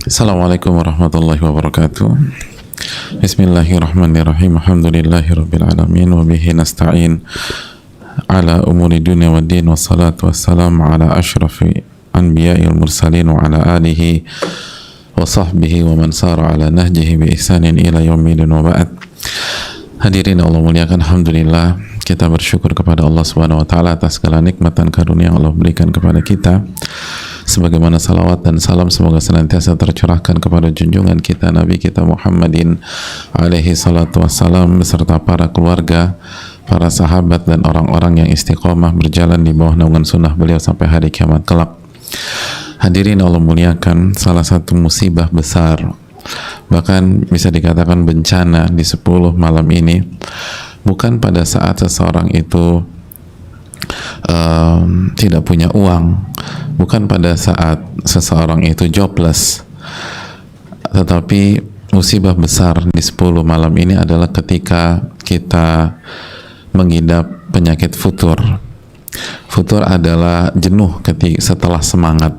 Assalamualaikum warahmatullahi wabarakatuh. Bismillahirrahmanirrahim. Alhamdulillahirabbil alamin wa bihi nasta'in ala umuri dunya waddin, wassalatu wassalamu ala asyrafil anbiya'il mursalin wa ala alihi wa sahbihi wa man sara ala nahjihi bi ihsanin ila yaumil wa ba'd. Hadirin Allah muliakan, alhamdulillah kita bersyukur kepada Allah Subhanahu wa taala atas segala nikmat dan karunia yang Allah berikan kepada kita. Sebagaimana salawat dan salam semoga senantiasa tercurahkan kepada junjungan kita Nabi kita Muhammadin alaihi salatu wassalam beserta para keluarga, para sahabat dan orang-orang yang istiqomah berjalan di bawah naungan sunnah beliau sampai hari kiamat kelak. Hadirin Allah muliakan, salah satu musibah besar, bahkan bisa dikatakan bencana di 10 malam ini, bukan pada saat seseorang itu tidak punya uang, bukan pada saat seseorang itu jobless, tetapi musibah besar di 10 malam ini adalah ketika kita mengidap penyakit futur. Futur adalah jenuh ketika setelah semangat,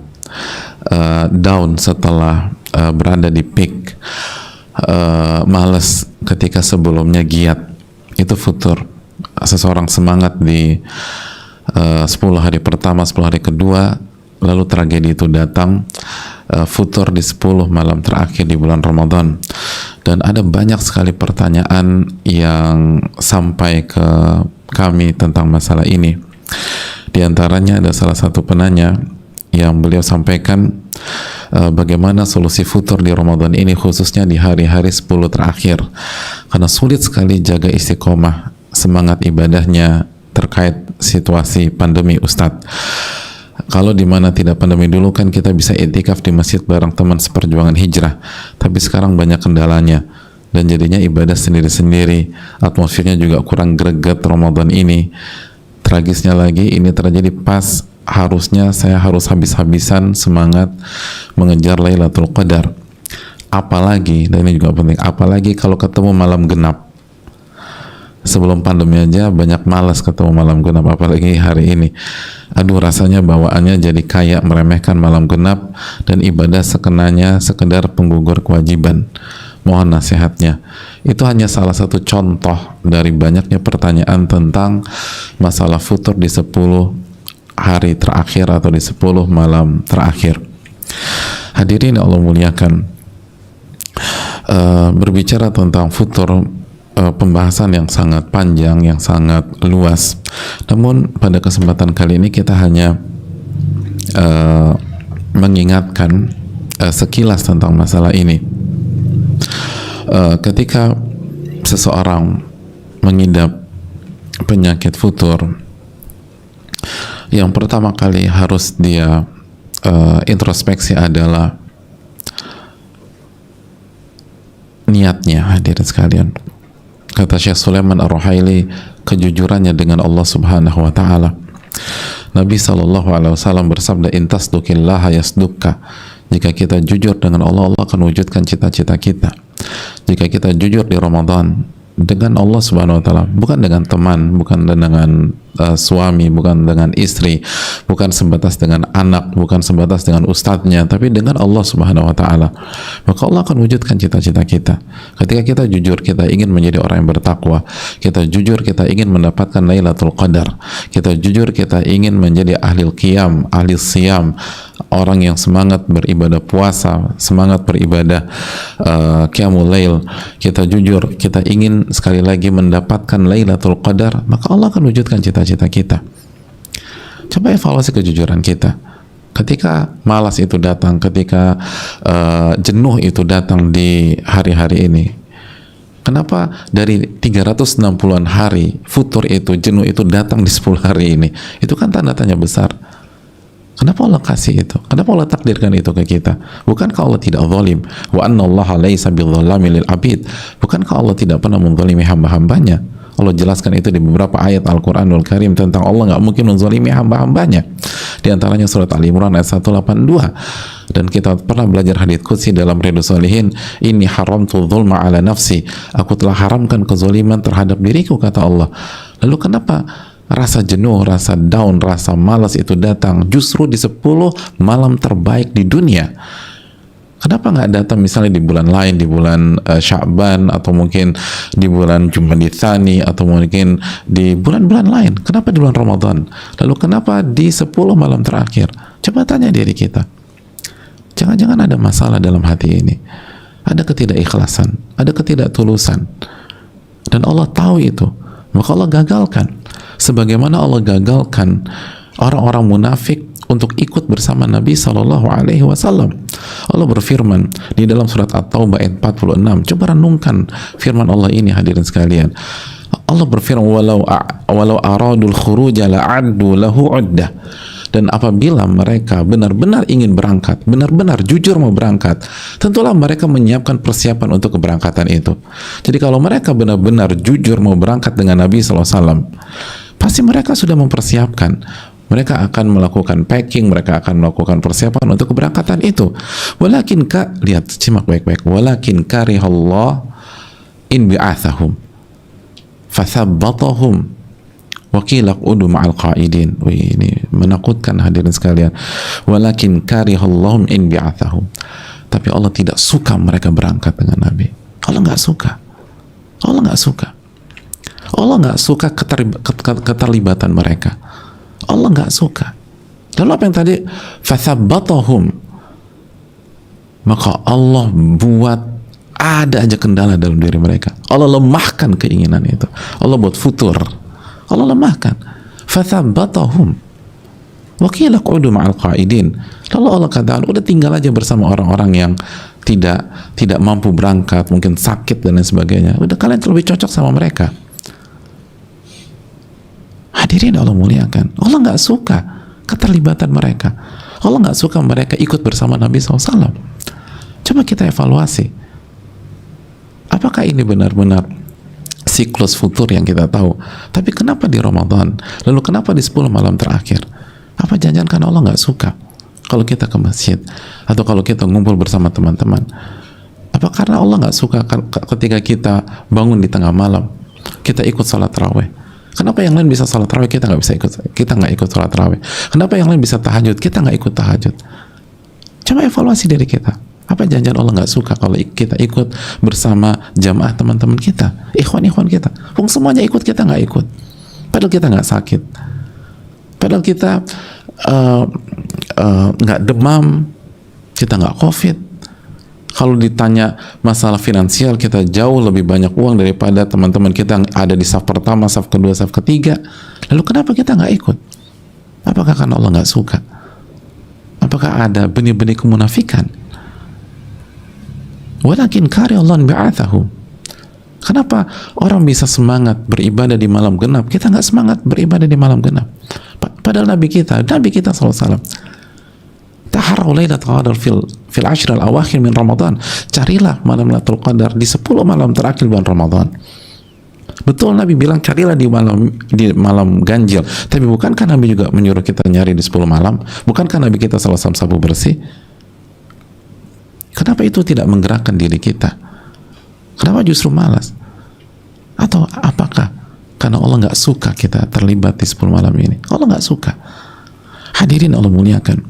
down setelah berada di peak, malas ketika sebelumnya giat. Itu futur. Seseorang semangat di 10 hari pertama, 10 hari kedua, lalu tragedi itu datang, futur di 10 malam terakhir di bulan Ramadan. Dan ada banyak sekali pertanyaan yang sampai ke kami tentang masalah ini. Di antaranya ada salah satu penanya yang beliau sampaikan, bagaimana solusi futur di Ramadan ini, khususnya di hari-hari 10 terakhir, karena sulit sekali jaga istiqomah semangat ibadahnya terkait situasi pandemi. Ustadz, kalau di mana tidak pandemi dulu kan kita bisa i'tikaf di masjid bareng teman seperjuangan hijrah, tapi sekarang banyak kendalanya dan jadinya ibadah sendiri-sendiri, atmosfernya juga kurang greget Ramadan ini. Tragisnya lagi, ini terjadi pas harusnya saya harus habis-habisan semangat mengejar Lailatul Qadar. Apalagi, dan ini juga penting, apalagi kalau ketemu malam genap. Sebelum pandemi aja banyak malas ketemu malam genap, apalagi hari ini. Aduh, rasanya bawaannya jadi kayak meremehkan malam genap dan ibadah sekenanya sekedar penggugur kewajiban. Mohon nasihatnya. Itu hanya salah satu contoh dari banyaknya pertanyaan tentang masalah futur di 10 hari terakhir atau di 10 malam terakhir. Hadirin Allah muliakan, berbicara tentang futur, pembahasan yang sangat panjang, yang sangat luas. Namun pada kesempatan kali ini kita hanya mengingatkan sekilas tentang masalah ini. Ketika seseorang mengidap penyakit futur, yang pertama kali harus dia introspeksi adalah niatnya. Hadirin sekalian, kata Syekh Sulaiman Ar-Ruhaili, kejujurannya dengan Allah Subhanahu wa taala. Nabi SAW bersabda, intasdukillaha yasdukka. Jika kita jujur dengan Allah, Allah akan wujudkan cita-cita kita. Jika kita jujur di Ramadan dengan Allah Subhanahu wa taala, bukan dengan teman, bukan dengan suami, bukan dengan istri, bukan sebatas dengan anak, bukan sebatas dengan ustadznya, tapi dengan Allah Subhanahu wa taala, maka Allah akan wujudkan cita-cita kita. Ketika kita jujur, kita ingin menjadi orang yang bertakwa, kita jujur kita ingin mendapatkan Lailatul Qadar, kita jujur kita ingin menjadi ahli qiyam, ahli siyam, orang yang semangat beribadah puasa, semangat beribadah qiyamul lail, kita jujur kita ingin sekali lagi mendapatkan Lailatul Qadar, maka Allah akan wujudkan cita-cita kita. Coba evaluasi kejujuran kita. Ketika malas itu datang, ketika jenuh itu datang di hari-hari ini, kenapa dari 360-an hari futur itu, jenuh itu datang di 10 hari ini? Itu kan tanda tanya besar. Kenapa Allah kasih itu? Kenapa Allah takdirkan itu ke kita? Bukankah Allah tidak zalim? Wa anna allaha laisa bidzallamil lil abid. Bukankah Allah tidak pernah menzalimi hamba-hambanya? Allah jelaskan itu di beberapa ayat Al-Quranul Karim tentang Allah nggak mungkin menzalimi hamba-hambanya. Di antaranya surat Ali Imran ayat 182. Dan kita pernah belajar hadits qudsi dalam Riyadhus Shalihin, inni haramtu dzulma ala nafsi. Aku telah haramkan kezaliman terhadap diriku, kata Allah. Lalu kenapa rasa jenuh, rasa down, rasa malas itu datang justru di 10 malam terbaik di dunia. Kenapa nggak datang misalnya di bulan lain, di bulan Sya'ban, atau mungkin di bulan Jumadil Tsani, atau mungkin di bulan-bulan lain? Kenapa di bulan Ramadan? Lalu kenapa di 10 malam terakhir? Coba tanya diri kita. Jangan-jangan ada masalah dalam hati ini. Ada ketidakikhlasan, ada ketidaktulusan. Dan Allah tahu itu. Maka Allah gagalkan. Sebagaimana Allah gagalkan orang-orang munafik untuk ikut bersama Nabi Shallallahu Alaihi Wasallam. Allah berfirman di dalam surat At-Taubah ayat 46. Coba renungkan firman Allah ini, hadirin sekalian. Allah berfirman, walau aradul khuruja la'addu lahu 'uddah. Dan apabila mereka benar-benar ingin berangkat, benar-benar jujur mau berangkat, tentulah mereka menyiapkan persiapan untuk keberangkatan itu. Jadi kalau mereka benar-benar jujur mau berangkat dengan Nabi SAW, pasti mereka sudah mempersiapkan. Mereka akan melakukan packing, mereka akan melakukan persiapan untuk keberangkatan itu. Walakin lihat, simak baik-baik. Walakin karihallah in bi'athahum fathabbatahum wa qila qudu ma'al qa'idin. Wih, ini menakutkan hadirin sekalian. Walakin karihallahum in bi'athahum. Tapi Allah tidak suka mereka berangkat dengan Nabi. Allah nggak suka. Allah nggak suka. Allah nggak suka keterlibatan mereka. Allah nggak suka. Lalu apa yang tadi? Fathabbatahum. Maka Allah buat ada aja kendala dalam diri mereka. Allah lemahkan keinginan itu. Allah buat futur. Allah lemahkan. Fathabbatahum. Wa qila qudu ma'al qa'idin. Lalu Allah katakan, udah tinggal aja bersama orang-orang yang tidak mampu berangkat, mungkin sakit dan lain sebagainya. Udah, kalian lebih cocok sama mereka. Hadirin Allah muliakan. Allah nggak suka keterlibatan mereka. Allah nggak suka mereka ikut bersama Nabi SAW. Coba kita evaluasi. Apakah ini benar-benar siklus futur yang kita tahu? Tapi kenapa di Ramadan? Lalu kenapa di 10 malam terakhir? Apa jangan karena Allah nggak suka kalau kita ke masjid atau kalau kita ngumpul bersama teman-teman? Apa karena Allah nggak suka ketika kita bangun di tengah malam, kita ikut salat tarawih? Kenapa yang lain bisa salat tarawih, kita nggak bisa ikut? Kita nggak ikut salat tarawih. Kenapa yang lain bisa tahajud, kita nggak ikut tahajud? Coba evaluasi diri kita. Apa janjian Allah nggak suka kalau kita ikut bersama jamaah teman-teman kita, ikhwan-ikhwan kita? Semuanya ikut, kita nggak ikut. Padahal kita nggak sakit. Padahal kita nggak demam, kita nggak COVID. Kalau ditanya masalah finansial, kita jauh lebih banyak uang daripada teman-teman kita yang ada di saf pertama, saf kedua, saf ketiga. Lalu kenapa kita nggak ikut? Apakah karena Allah nggak suka? Apakah ada benih-benih kemunafikan? Walakin kari Allah bi'athahu. Kenapa orang bisa semangat beribadah di malam genap, kita nggak semangat beribadah di malam genap? Padahal Nabi kita SAW, taharau lailatul qadar fil ashr al-awakhir min Ramadan. Carilah malam Lailatul Qadar di 10 malam terakhir bulan Ramadan. Betul, Nabi bilang carilah di malam ganjil. Tapi bukankah Nabi juga menyuruh kita nyari di 10 malam? Bukankah Nabi kita SAW sabu bersih? Kenapa itu tidak menggerakkan diri kita? Kenapa justru malas? Atau apakah karena Allah nggak suka kita terlibat di 10 malam ini? Allah nggak suka. Hadirin Allah muliakan.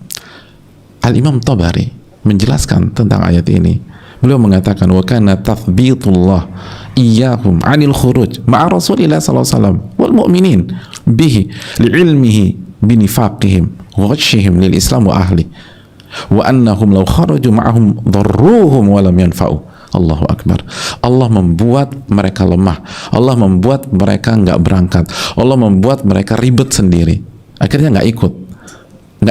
Al-Imam Tabari menjelaskan tentang ayat ini. Beliau mengatakan, wa kana tathbitullah iyyahum 'anil khuruj ma'a Rasulillah sallallahu alaihi wasallam wal mu'minin bihi li'ilmihi binifaqihim wa ghashihim lil Islam wa ahli wa annahum law kharaju ma'ahum dharruhum wa lam yanfa'u. Allahu Akbar. Allah membuat mereka lemah. Allah membuat mereka nggak berangkat. Allah membuat mereka ribet sendiri. Akhirnya nggak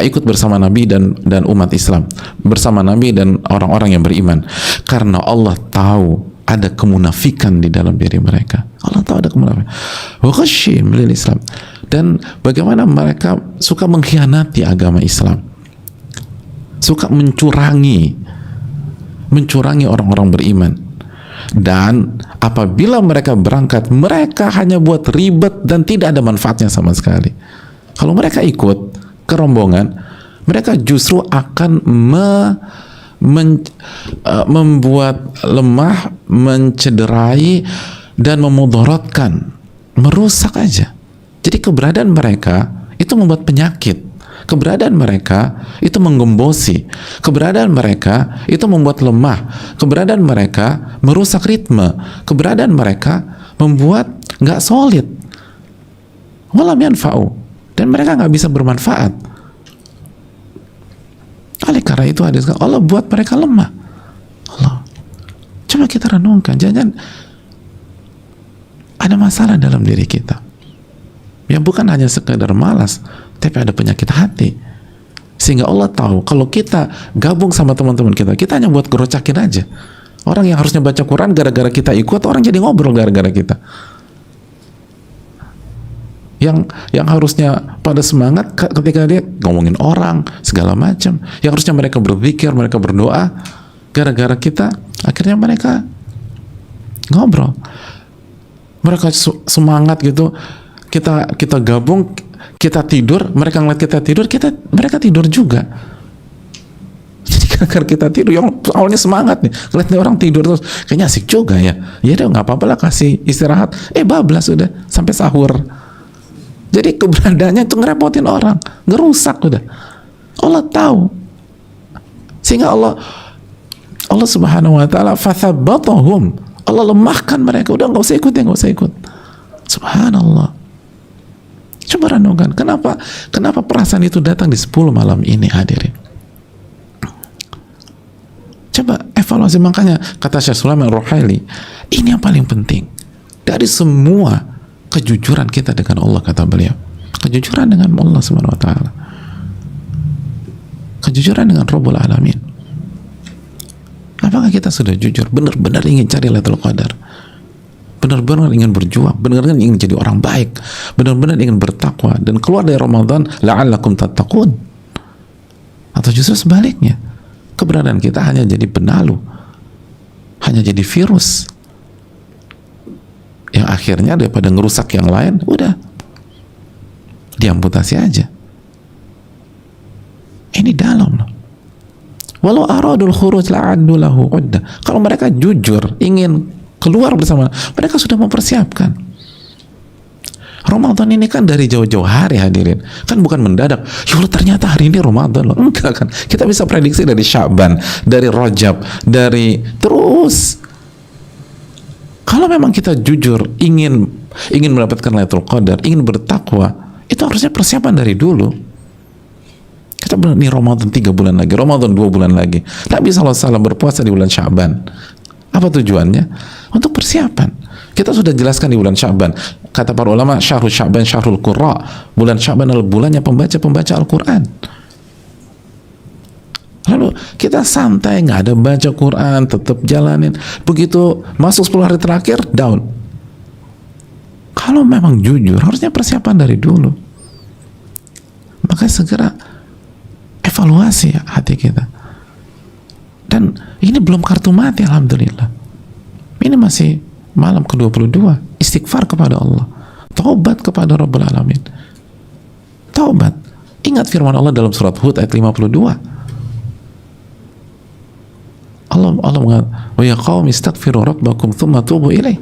ikut bersama Nabi dan umat Islam, bersama Nabi dan orang-orang yang beriman, karena Allah tahu ada kemunafikan di dalam diri mereka. Allah tahu ada kemunafikan. Wa ghashihim lil Islam. Dan bagaimana mereka suka mengkhianati agama Islam, suka mencurangi orang-orang beriman. Dan apabila mereka berangkat, mereka hanya buat ribet dan tidak ada manfaatnya sama sekali. Kalau mereka ikut ke rombongan, mereka justru akan membuat lemah, mencederai dan memudaratkan, merusak aja. Jadi keberadaan mereka itu membuat penyakit. Keberadaan mereka itu menggembosi. Keberadaan mereka itu membuat lemah. Keberadaan mereka merusak ritme. Keberadaan mereka membuat nggak solid. Walam yanfa'u. Dan mereka nggak bisa bermanfaat. Oleh karena itu Allah buat mereka lemah. Allah. Coba kita renungkan. Jangan ada masalah dalam diri kita. Yang bukan hanya sekedar malas, tapi ada penyakit hati. Sehingga Allah tahu kalau kita gabung sama teman-teman kita hanya buat gerocakin aja. Orang yang harusnya baca Quran gara-gara kita ikut, orang jadi ngobrol gara-gara kita. Yang harusnya pada semangat ketika dia ngomongin orang segala macam, yang harusnya mereka berzikir, mereka berdoa, gara-gara kita akhirnya mereka ngobrol. Mereka semangat gitu. Kita gabung, kita tidur, mereka ngeliat kita tidur, mereka tidur juga. Jadi karena kita tidur, yang awalnya semangat nih, ngeliat orang tidur terus, kayaknya asik juga ya. Ya udah nggak apa-apa lah, kasih istirahat. Bablas udah sampai sahur. Jadi keberadaannya itu ngerepotin orang, ngerusak udah. Allah tahu, sehingga Allah Subhanahu Wa Taala fathabbatahum, Allah lemahkan mereka. Udah nggak usah ikut ya, nggak usah ikut. Subhanallah. Coba renungkan, kenapa perasaan itu datang di 10 malam ini, hadirin. Coba evaluasi. Makanya kata Syekh Sulaiman Ar-Ruhaili, ini yang paling penting dari semua kejujuran kita dengan Allah, kata beliau. Kejujuran dengan Allah Subhanahu Wa Taala, kejujuran dengan Rabbul Alamin. Apakah kita sudah jujur, benar-benar ingin cari Lailatul Qadar, benar-benar ingin berjuang, benar-benar ingin jadi orang baik, benar-benar ingin bertakwa dan keluar dari Ramadan la'allakum tattaqun? Atau justru sebaliknya, keberadaan kita hanya jadi benalu, hanya jadi virus yang akhirnya daripada ngerusak yang lain, udah diamputasi aja. Ini dalam loh. Walau aradul khuruj la'addu lahu udda. Kalau mereka jujur ingin keluar bersama, mereka sudah mempersiapkan. Ramadan ini kan dari jauh-jauh hari, hadirin. Kan bukan mendadak, ya Allah ternyata hari ini Ramadan loh. Enggak kan. Kita bisa prediksi dari Sya'ban, dari Rajab, dari terus. Kalau memang kita jujur ingin mendapatkan Lailatul Qadar, ingin bertakwa, itu harusnya persiapan dari dulu. Kita bilang, nih Ramadan 3 bulan lagi, Ramadan 2 bulan lagi. Nabi SAW berpuasa di bulan Sya'ban. Apa tujuannya? Untuk persiapan. Kita sudah jelaskan di bulan Sya'ban. Kata para ulama, syahrul Sya'ban syahrul Qurra. Bulan Sya'ban adalah bulannya pembaca Al-Quran. Lalu kita santai, nggak ada baca Quran, tetap jalanin. Begitu masuk 10 hari terakhir, down. Kalau memang jujur, harusnya persiapan dari dulu. Maka segera evaluasi hati kita. Dan ini belum kartu mati, alhamdulillah. Ini masih malam ke-22. Istighfar kepada Allah. Taubat kepada Rabbul Alamin. Taubat. Ingat firman Allah dalam surat Hud ayat 52. Allah mengatakan, "Wa ya qaumi istaghfiru rabbakum tsumma tubu ilaih."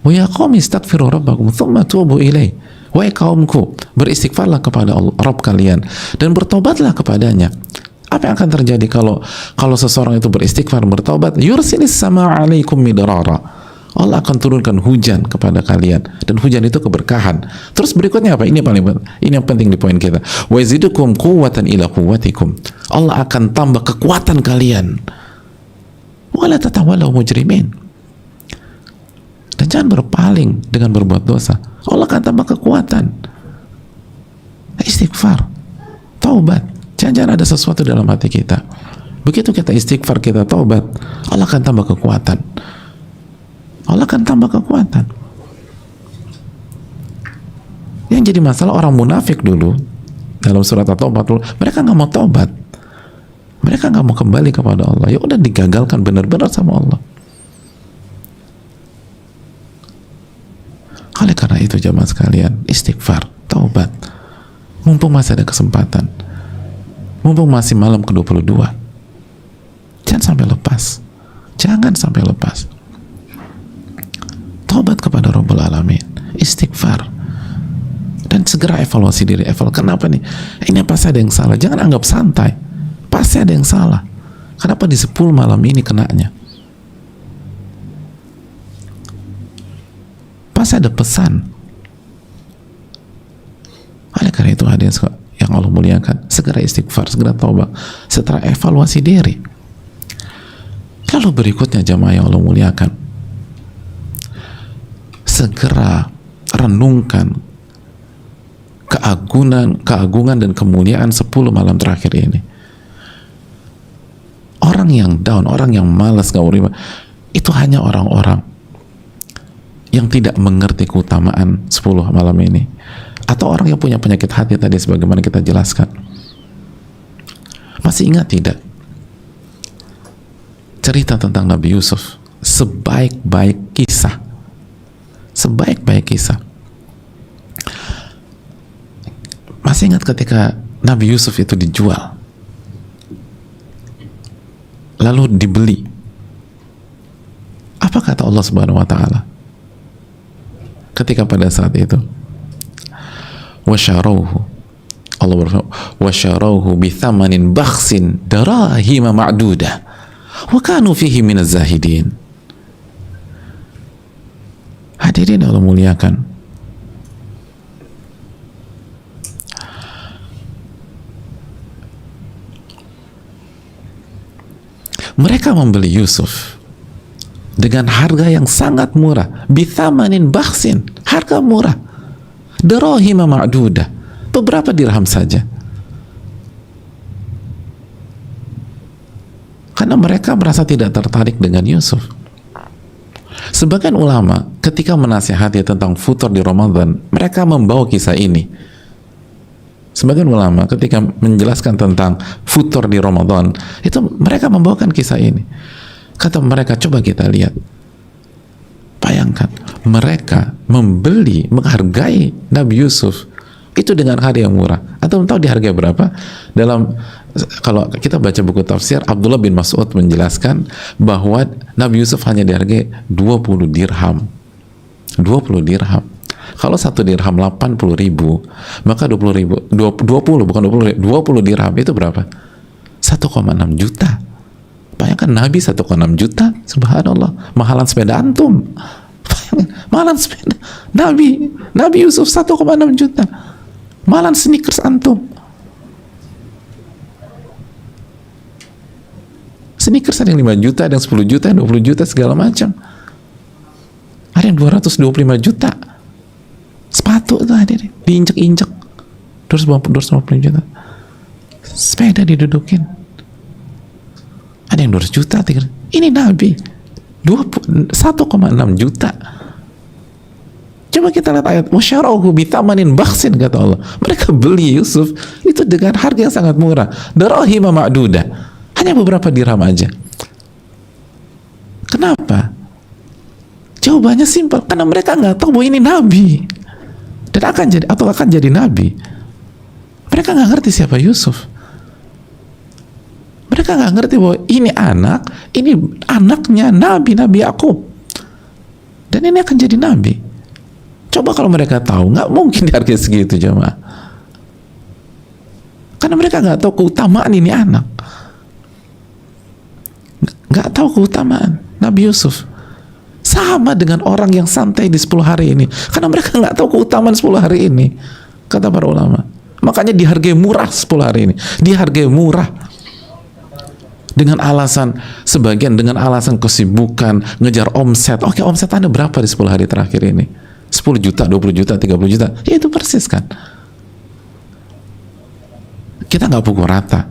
Wa ya qaumi istaghfiru rabbakum tsumma tubu ilaih. Wahai kaumku, beristighfarlah kepada Allah, Rabb kalian, dan bertobatlah kepadanya. Apa yang akan terjadi kalau seseorang itu beristighfar, bertaubat? Yursilis sama alaikum midrara. Allah akan turunkan hujan kepada kalian, dan hujan itu keberkahan. Terus berikutnya apa? Ini yang penting di poin kita. Wa yazidukum quwwatan ila quwwatikum. Allah akan tambah kekuatan kalian. Wala tatawallaw mujrimin. Dan jangan berpaling dengan berbuat dosa. Allah akan tambah kekuatan. Istighfar, taubat. Jangan ada sesuatu dalam hati kita. Begitu kita istighfar, kita taubat, Allah akan tambah kekuatan. Allah akan tambah kekuatan. Yang jadi masalah orang munafik dulu dalam surat At-Taubah, mereka nggak mau taubat, mereka nggak mau kembali kepada Allah. Ya udah digagalkan benar-benar sama Allah. Oleh karena itu jamaah sekalian, istighfar, taubat, mumpung masih ada kesempatan, mumpung masih malam ke-22, jangan sampai lepas, taubat kepada Rabbul Alamin, istighfar, dan segera evaluasi diri. Kenapa nih? Ini pasti ada yang salah. Jangan anggap santai, pasti ada yang salah. Kenapa di 10 malam ini kenanya? Pasti ada pesan. Oleh karena itu hadirin yang Allah muliakan, segera istighfar, segera taubat, setelah evaluasi diri. Lalu berikutnya jamaah yang Allah muliakan, segera renungkan keagungan dan kemuliaan 10 malam terakhir ini. Orang yang down, orang yang malas gak beribadah, itu hanya orang-orang yang tidak mengerti keutamaan 10 malam ini, atau orang yang punya penyakit hati tadi sebagaimana kita jelaskan. Masih ingat tidak cerita tentang Nabi Yusuf? Sebaik-baik kisah, masih ingat ketika Nabi Yusuf itu dijual lalu dibeli, apa kata Allah Subhanahu wa ta'ala ketika pada saat itu? Wasyarawhu, Allah berfirman, wasyarawhu bithamanin bakhsin darahima ma'dudah wa kanu fihi minaz zahidin. Hadirin Allah muliakan, mereka membeli Yusuf dengan harga yang sangat murah, bithamanin bakhsin, harga murah, darahima ma'dudah, beberapa dirham saja, karena mereka merasa tidak tertarik dengan Yusuf. Sebagian ulama ketika menasihati tentang futur di Ramadan, mereka membawa kisah ini. Sebagian ulama ketika menjelaskan tentang futur di Ramadan, itu mereka membawakan kisah ini. Kata mereka, coba kita lihat, bayangkan mereka membeli, menghargai Nabi Yusuf itu dengan harga yang murah. Atau tahu dihargai berapa? Kalau kita baca buku tafsir, Abdullah bin Mas'ud menjelaskan bahwa Nabi Yusuf hanya dihargai 20 dirham. 20 dirham. Kalau 1 dirham 80 ribu, maka 20 ribu, 20 bukan 20 ribu, 20 dirham itu berapa? 1,6 juta. Bayangkan Nabi 1,6 juta, subhanallah, mahalan sepeda antum. Mahalan sepeda Nabi Yusuf 1,6 juta, mahalan sneakers antum. Sneakers ada yang 5 juta, ada yang 10 juta, 20 juta, segala macam. Ada yang 225 juta. Sepatu itu ada diinjek-injek 250 juta. Sepeda didudukin ada yang 200 juta. Ini Nabi 1,6 juta. Coba kita lihat ayat, wasyarahu bithamanin bakhsin, kata Allah. Mereka beli Yusuf itu dengan harga yang sangat murah, darahima ma'dudah, hanya beberapa dirham aja. Kenapa? Jawabannya simpel, karena mereka nggak tahu bahwa ini Nabi dan akan jadi Nabi. Mereka nggak ngerti siapa Yusuf. Mereka nggak ngerti bahwa ini anaknya Nabi Yakub, dan ini akan jadi Nabi. Coba kalau mereka tahu, nggak mungkin dihargai segitu jemaah. Karena mereka nggak tahu keutamaan ini anak, nggak tahu keutamaan Nabi Yusuf. Sama dengan orang yang santai di 10 hari ini, karena mereka nggak tahu keutamaan 10 hari ini, kata para ulama. Makanya dihargai murah 10 hari ini, dihargai murah. Dengan alasan, sebagian dengan alasan kesibukan, ngejar omset. Oke, omset Anda berapa di 10 hari terakhir ini? 10 juta, 20 juta, 30 juta. Ya itu persis kan. Kita nggak pukul rata.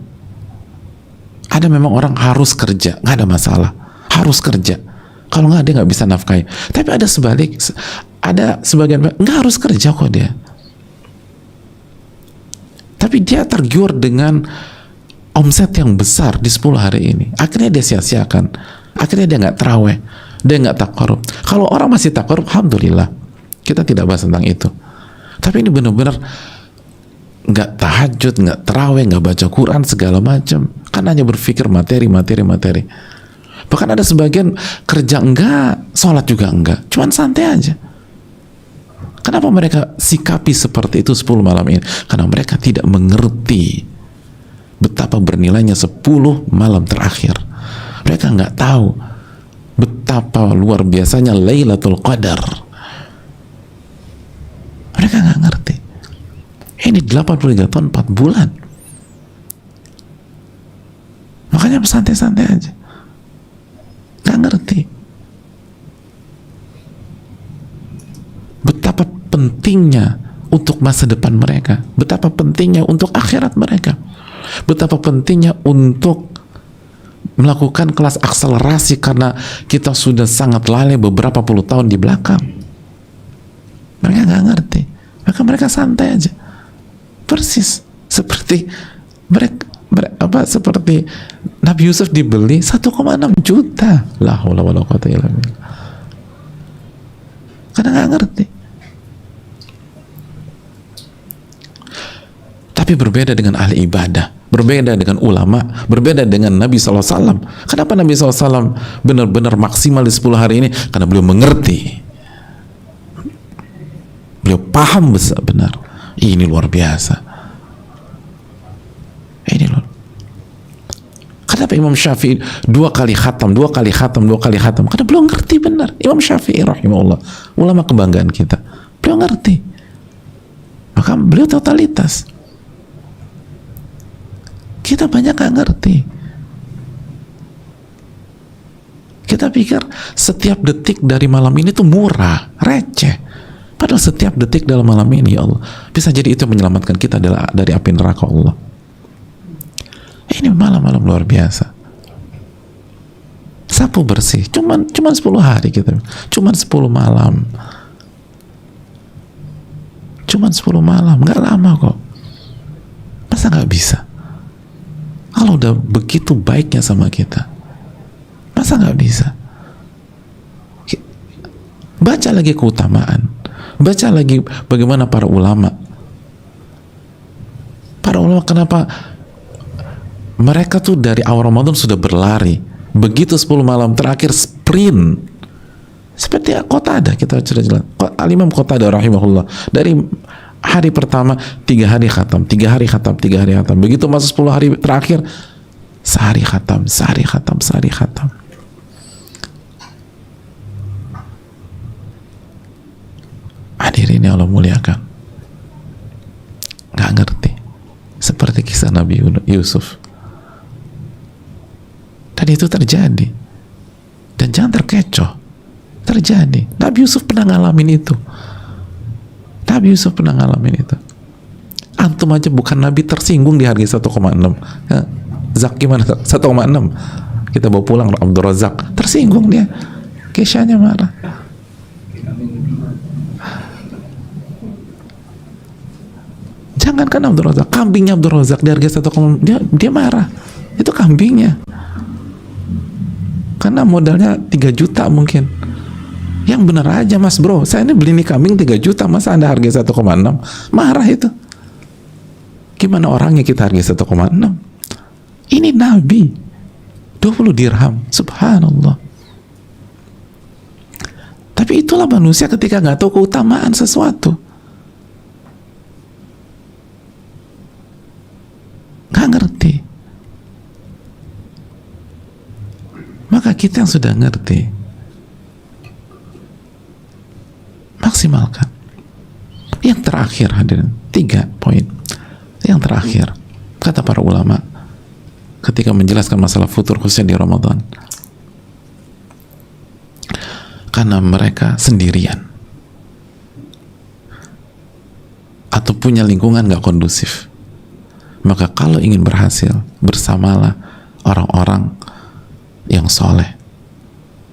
Ada memang orang harus kerja, nggak ada masalah. Harus kerja. Kalau nggak, dia nggak bisa nafkahi. Tapi ada sebagian nggak harus kerja kok dia. Tapi dia tergiur dengan omset yang besar di 10 hari ini. Akhirnya dia sia-siakan. Akhirnya dia nggak taraweh, dia nggak takarub. Kalau orang masih takarub, alhamdulillah, kita tidak bahas tentang itu. Tapi ini benar-benar nggak tahajud, nggak taraweh, nggak baca Quran, segala macam. Kan hanya berpikir materi. Bahkan ada sebagian kerja enggak, sholat juga enggak, cuman santai aja. Kenapa mereka sikapi seperti itu 10 malam ini? Karena mereka tidak mengerti betapa bernilainya 10 malam terakhir. Mereka nggak tahu betapa luar biasanya Lailatul Qadar. Mereka nggak ngerti. Ini 83 tahun 4 bulan. Makanya santai-santai aja. Nggak ngerti betapa pentingnya untuk masa depan mereka, betapa pentingnya untuk akhirat mereka, betapa pentingnya untuk melakukan kelas akselerasi karena kita sudah sangat lalai beberapa puluh tahun di belakang. Mereka nggak ngerti, maka mereka santai aja, persis seperti seperti Nabi Yusuf dibeli 1,6 juta. La haula wala quwwata illa billah. Karena nggak ngerti. Tapi berbeda dengan ahli ibadah, berbeda dengan ulama, berbeda dengan Nabi SAW. Kenapa Nabi SAW benar-benar maksimal di 10 hari ini? Karena beliau mengerti, beliau paham benar. Ini luar biasa. Ini loh. Kenapa Imam Syafi'i 2 kali khatam? Karena beliau ngerti benar. Imam Syafi'i rahimahullah, ulama kebanggaan kita, beliau ngerti. Maka beliau totalitas. Kita banyak gak ngerti. Kita pikir setiap detik dari malam ini tuh murah, receh. Padahal setiap detik dalam malam ini, ya Allah, bisa jadi itu yang menyelamatkan kita dari api neraka Allah. Ini malam-malam luar biasa. Sapu bersih, cuman 10 hari kita, cuman 10 malam. Cuman 10 malam, nggak lama kok. Masa nggak bisa? Allah udah begitu baiknya sama kita, masa nggak bisa? Baca lagi keutamaan, baca lagi bagaimana para ulama kenapa mereka tuh dari awal Ramadan sudah berlari, begitu 10 malam terakhir sprint. Seperti Qatadah, kita sudah jelas, Al-Imam Qatadah rahimahullah, dari hari pertama 3 hari khatam, 3 hari khatam, 3 hari khatam, begitu masuk 10 hari terakhir sehari khatam, sehari khatam, sehari khatam. Hadirin yang Allah muliakan, nggak ngerti, seperti kisah Nabi Yusuf. Dan itu terjadi, dan jangan terkecoh, terjadi. Nabi Yusuf pernah ngalamin itu. Nabi Yusuf pernah ngalamin itu. Antum aja bukan Nabi tersinggung di harga 1,6. Ya, Zak gimana? 1,6. Kita bawa pulang Abdul Razak, tersinggung dia. Kesyanya marah. Jangankan Abdul Razak, kambingnya Abdul Razak di harga 1,6, dia marah. Itu kambingnya. Karena modalnya 3 juta mungkin. Yang benar aja mas bro, saya ini beli nih kambing 3 juta, masa anda harga 1,6? Marah itu. Gimana orangnya kita harga 1,6? Ini Nabi, 20 dirham, subhanallah. Tapi itulah manusia ketika nggak tahu keutamaan sesuatu. Nggak ngerti. Maka kita yang sudah ngerti, maksimalkan. Yang terakhir hadirin, 3 poin. Yang terakhir, kata para ulama ketika menjelaskan masalah futur khususnya di Ramadan, karena mereka sendirian atau punya lingkungan gak kondusif, maka kalau ingin berhasil, bersamalah orang-orang yang soleh,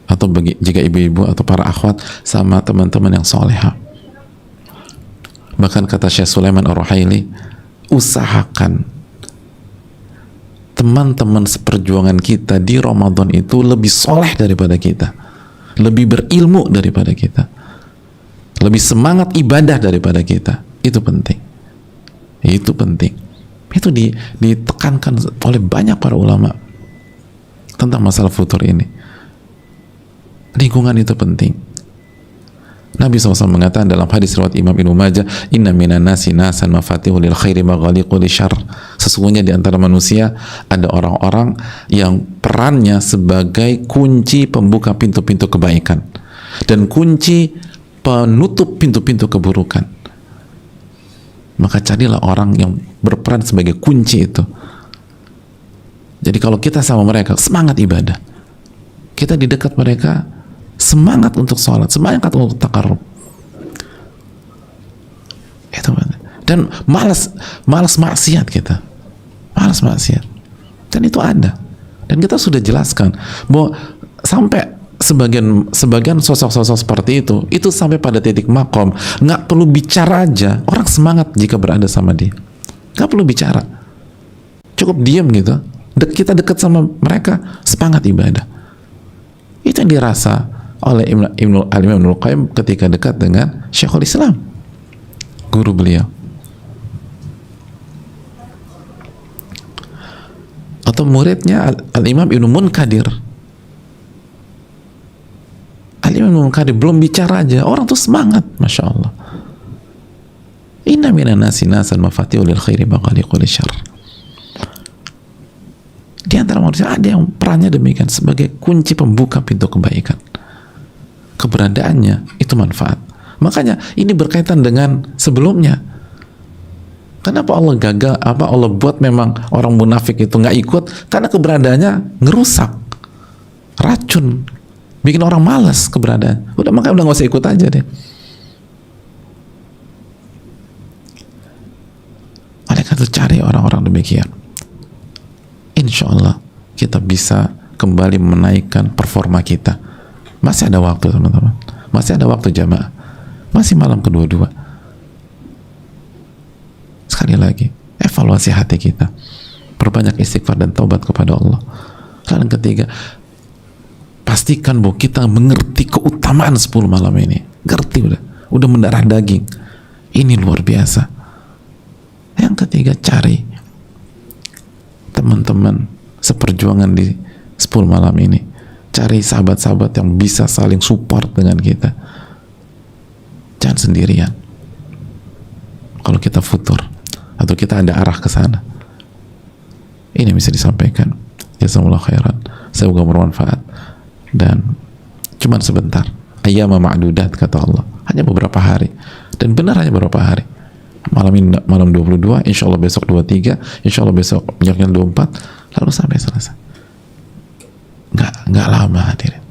atau jika ibu-ibu atau para akhwat sama teman-teman yang soleha. Bahkan kata Syekh Sulaiman Ar-Ruhaili, usahakan teman-teman seperjuangan kita di Ramadan itu lebih soleh daripada kita, lebih berilmu daripada kita, lebih semangat ibadah daripada kita. Itu penting. Itu penting. Itu ditekankan oleh banyak para ulama tentang masalah futur ini. Lingkungan itu penting. Nabi SAW mengatakan dalam hadis riwayat Imam Ibnu Majah, inna minan nasi nasan mafatihu lil khairi maghaliqu lisyarr. Sesungguhnya di antara manusia ada orang-orang yang perannya sebagai kunci pembuka pintu-pintu kebaikan dan kunci penutup pintu-pintu keburukan. Maka carilah orang yang berperan sebagai kunci itu. Jadi kalau kita sama mereka semangat ibadah, kita di dekat mereka semangat untuk sholat, semangat untuk takarrub. Itu dan malas maksiat kita, malas maksiat. Dan itu ada. Dan kita sudah jelaskan bahwa sampai sebagian sosok-sosok seperti itu sampai pada titik makom nggak perlu bicara aja, orang semangat jika berada sama dia. Nggak perlu bicara, cukup diam gitu. Kita dekat sama mereka, semangat ibadah. Itu yang dirasa oleh Imam Ibnul Qayyim ketika dekat dengan Syekhul Islam, guru beliau. Atau muridnya Al-Imam Ibnu Munkadir. Al-Imam Ibnu Munkadir belum bicara aja, orang tuh semangat, Masya Allah. Inna minan nasi nasan mafatihu lil khairi maghaliqu lisyarr. Di antara manusia ada yang perannya demikian, sebagai kunci pembuka pintu kebaikan. Keberadaannya itu manfaat. Makanya ini berkaitan dengan sebelumnya. Kenapa Allah gagal? Allah buat memang orang munafik itu nggak ikut? Karena keberadaannya ngerusak, racun, bikin orang malas keberadaan. Makanya udah nggak usah ikut aja deh. Oleh karena itu cari orang-orang demikian. Insya Allah kita bisa kembali menaikkan performa kita. Masih ada waktu teman-teman, masih ada waktu jamaah, masih malam kedua-dua. Sekali lagi, evaluasi hati kita, perbanyak istighfar dan taubat kepada Allah. Lalu yang ketiga, pastikan bahwa kita mengerti keutamaan 10 malam ini. Ngerti udah mendarah daging. Ini luar biasa. Yang ketiga, cari teman-teman seperjuangan di 10 malam ini. Cari sahabat-sahabat yang bisa saling support dengan kita. Jangan sendirian. Kalau kita futur atau kita ada arah ke sana, ini bisa disampaikan. Jazakumullah khairan. Semoga bermanfaat. Dan cuman sebentar. Ayyama ma'dudat kata Allah. Hanya beberapa hari. Dan benar hanya beberapa hari. Malam ini malam 22, insya Allah besok 23, insya Allah besok besoknya 24, lalu sampai selesai. Nggak lama hadirin.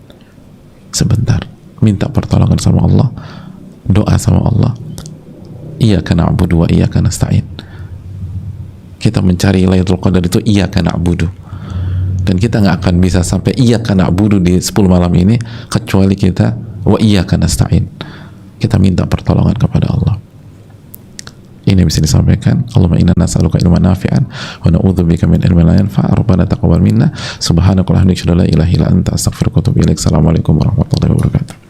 Sebentar. Minta pertolongan sama Allah, doa sama Allah. Iyyaka na'budu wa iyyaka nasta'in. Kita mencari Lailatul Qadar itu iyyaka na'budu. Dan kita nggak akan bisa sampai iyyaka na'budu di 10 malam ini kecuali kita wa iyyaka nasta'in. Kita minta pertolongan kepada Allah. Ini bisa disampaikan. Allahumma inna nas'aluka ilman nafi'an wa na'udzubika min ilmin la yanfa'. Rabbana taqabbal minna subhanaka wa bihamdika la ilaha illa anta astaghfiruka wa atubu ilaik. Assalamualaikum warahmatullahi wabarakatuh.